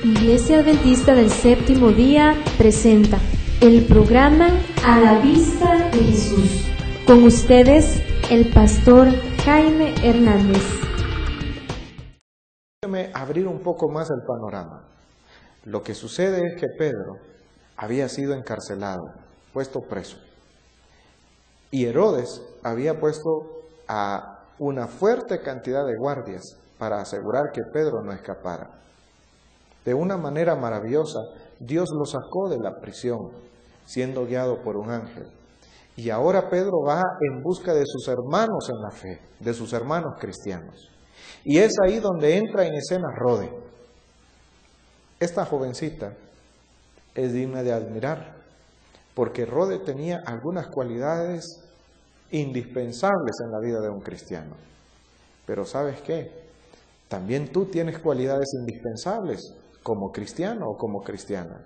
Iglesia Adventista del Séptimo Día presenta el programa A la Vista de Jesús. Con ustedes, el pastor Jaime Hernández. Déjame abrir un poco más el panorama. Lo que sucede es que Pedro había sido encarcelado, puesto preso. Y Herodes había puesto a una fuerte cantidad de guardias para asegurar que Pedro no escapara. De una manera maravillosa, Dios lo sacó de la prisión, siendo guiado por un ángel. Y ahora Pedro va en busca de sus hermanos en la fe, de sus hermanos cristianos. Y es ahí donde entra en escena Rode. Esta jovencita es digna de admirar, porque Rode tenía algunas cualidades indispensables en la vida de un cristiano. Pero ¿sabes qué? También tú tienes cualidades indispensables como cristiano o como cristiana.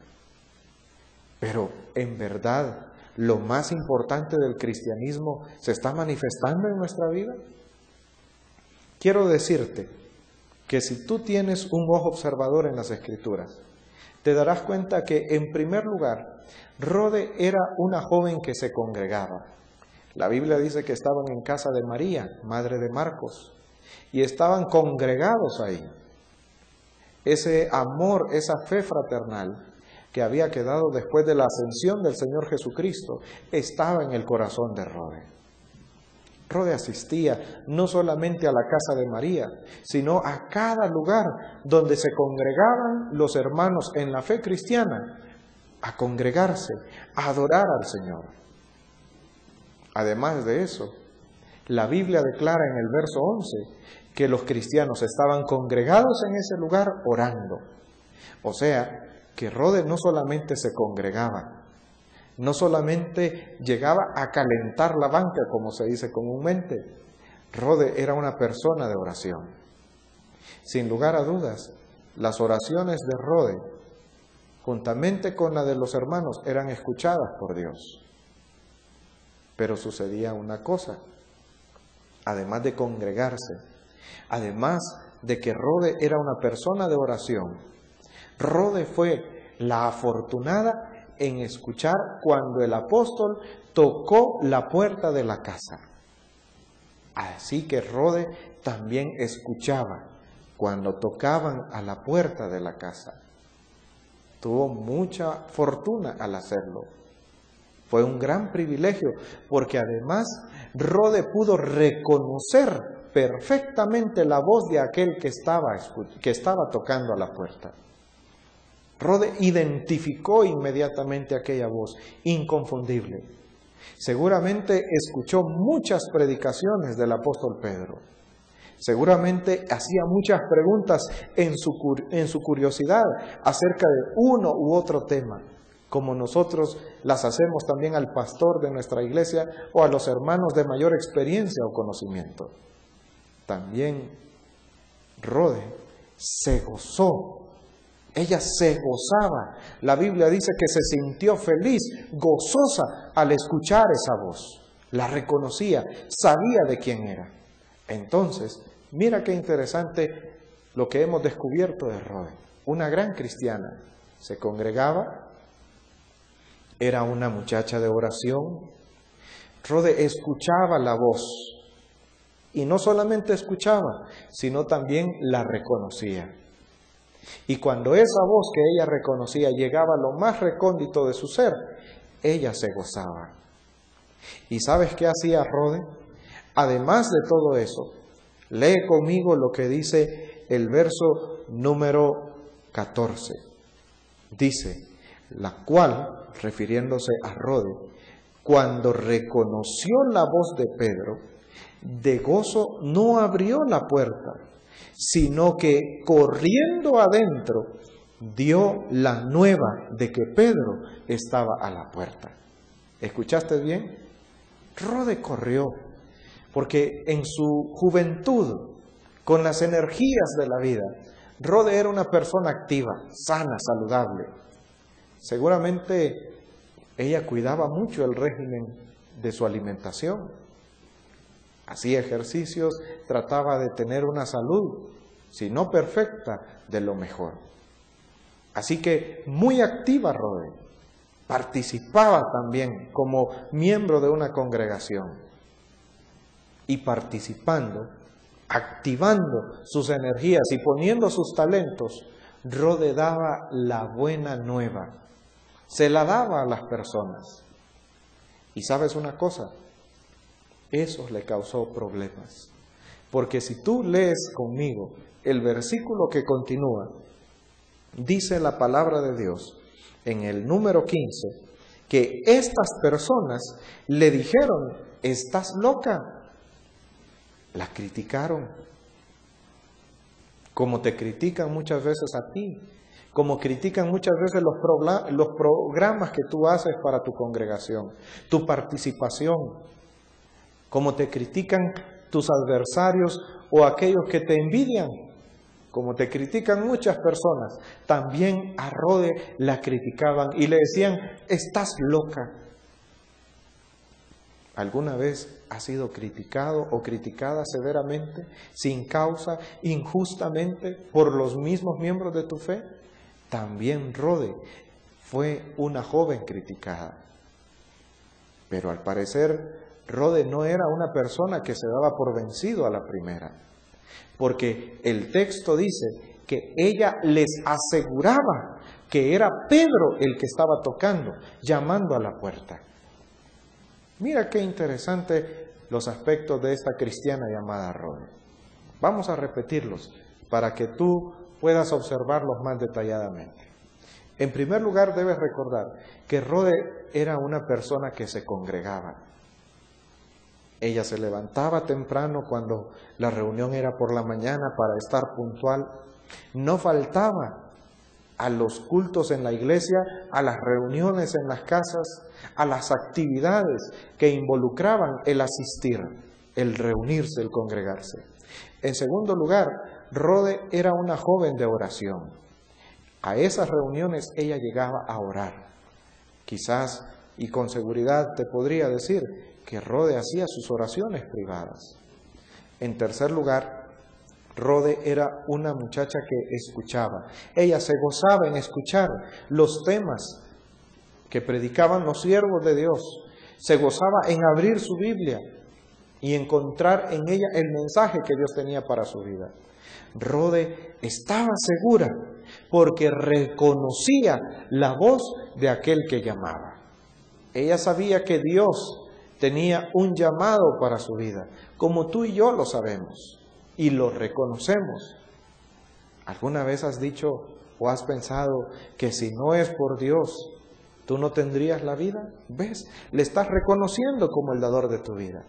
Pero en verdad, lo más importante del cristianismo se está manifestando en nuestra vida. Quiero decirte que si tú tienes un ojo observador en las Escrituras, te darás cuenta que, en primer lugar, Rode era una joven que se congregaba. La Biblia dice que estaban en casa de María, madre de Marcos, y estaban congregados ahí. Ese amor, esa fe fraternal que había quedado después de la ascensión del Señor Jesucristo, estaba en el corazón de Rode. Rode asistía no solamente a la casa de María, sino a cada lugar donde se congregaban los hermanos en la fe cristiana, a congregarse, a adorar al Señor. Además de eso, la Biblia declara en el verso 11 que los cristianos estaban congregados en ese lugar orando. O sea, que Rode no solamente se congregaba, no solamente llegaba a calentar la banca, como se dice comúnmente. Rode era una persona de oración. Sin lugar a dudas, las oraciones de Rode, juntamente con la de los hermanos, eran escuchadas por Dios. Pero sucedía una cosa, además de congregarse, además de que Rode era una persona de oración, Rode fue la afortunada en escuchar cuando el apóstol tocó la puerta de la casa. Así que Rode también escuchaba cuando tocaban a la puerta de la casa. Tuvo mucha fortuna al hacerlo. Fue un gran privilegio, porque además Rode pudo reconocer perfectamente la voz de aquel que estaba tocando a la puerta. Rode identificó inmediatamente aquella voz, inconfundible. Seguramente escuchó muchas predicaciones del apóstol Pedro. Seguramente hacía muchas preguntas en su curiosidad acerca de uno u otro tema, como nosotros las hacemos también al pastor de nuestra iglesia o a los hermanos de mayor experiencia o conocimiento. También Rode se gozó. Ella se gozaba. La Biblia dice que se sintió feliz, gozosa al escuchar esa voz. La reconocía, sabía de quién era. Entonces, mira qué interesante lo que hemos descubierto de Rode. Una gran cristiana. Se congregaba, era una muchacha de oración. Rode escuchaba la voz. Y no solamente escuchaba, sino también la reconocía. Y cuando esa voz que ella reconocía llegaba a lo más recóndito de su ser, ella se gozaba. ¿Y sabes qué hacía Rode? Además de todo eso, lee conmigo lo que dice el verso número 14. Dice, la cual, refiriéndose a Rode, cuando reconoció la voz de Pedro, de gozo no abrió la puerta, sino que corriendo adentro dio la nueva de que Pedro estaba a la puerta. ¿Escuchaste bien? Rode corrió, porque en su juventud, con las energías de la vida, Rode era una persona activa, sana, saludable. Seguramente ella cuidaba mucho el régimen de su alimentación. Hacía ejercicios, trataba de tener una salud, si no perfecta, de lo mejor. Así que muy activa Rode, participaba también como miembro de una congregación y participando, activando sus energías y poniendo sus talentos, Rode daba la buena nueva, se la daba a las personas. Y ¿sabes una cosa? Eso le causó problemas, porque si tú lees conmigo el versículo que continúa, dice la palabra de Dios en el número 15, que estas personas le dijeron, ¿estás loca? La criticaron, como te critican muchas veces a ti, como critican muchas veces los programas que tú haces para tu congregación, tu participación, como te critican tus adversarios o aquellos que te envidian. Como te critican muchas personas, también a Rode la criticaban y le decían, estás loca. ¿Alguna vez has sido criticado o criticada severamente, sin causa, injustamente, por los mismos miembros de tu fe? También Rode fue una joven criticada. Pero al parecer, Rode no era una persona que se daba por vencido a la primera. Porque el texto dice que ella les aseguraba que era Pedro el que estaba tocando, llamando a la puerta. Mira qué interesante los aspectos de esta cristiana llamada Rode. Vamos a repetirlos para que tú puedas observarlos más detalladamente. En primer lugar, debes recordar que Rode era una persona que se congregaba. Ella se levantaba temprano cuando la reunión era por la mañana para estar puntual. No faltaba a los cultos en la iglesia, a las reuniones en las casas, a las actividades que involucraban el asistir, el reunirse, el congregarse. En segundo lugar, Rode era una joven de oración. A esas reuniones ella llegaba a orar. Quizás y con seguridad te podría decir que Rode hacía sus oraciones privadas. En tercer lugar, Rode era una muchacha que escuchaba. Ella se gozaba en escuchar los temas que predicaban los siervos de Dios. Se gozaba en abrir su Biblia y encontrar en ella el mensaje que Dios tenía para su vida. Rode estaba segura porque reconocía la voz de aquel que llamaba. Ella sabía que Dios tenía un llamado para su vida, como tú y yo lo sabemos y lo reconocemos. ¿Alguna vez has dicho o has pensado que si no es por Dios, tú no tendrías la vida? ¿Ves? Le estás reconociendo como el dador de tu vida.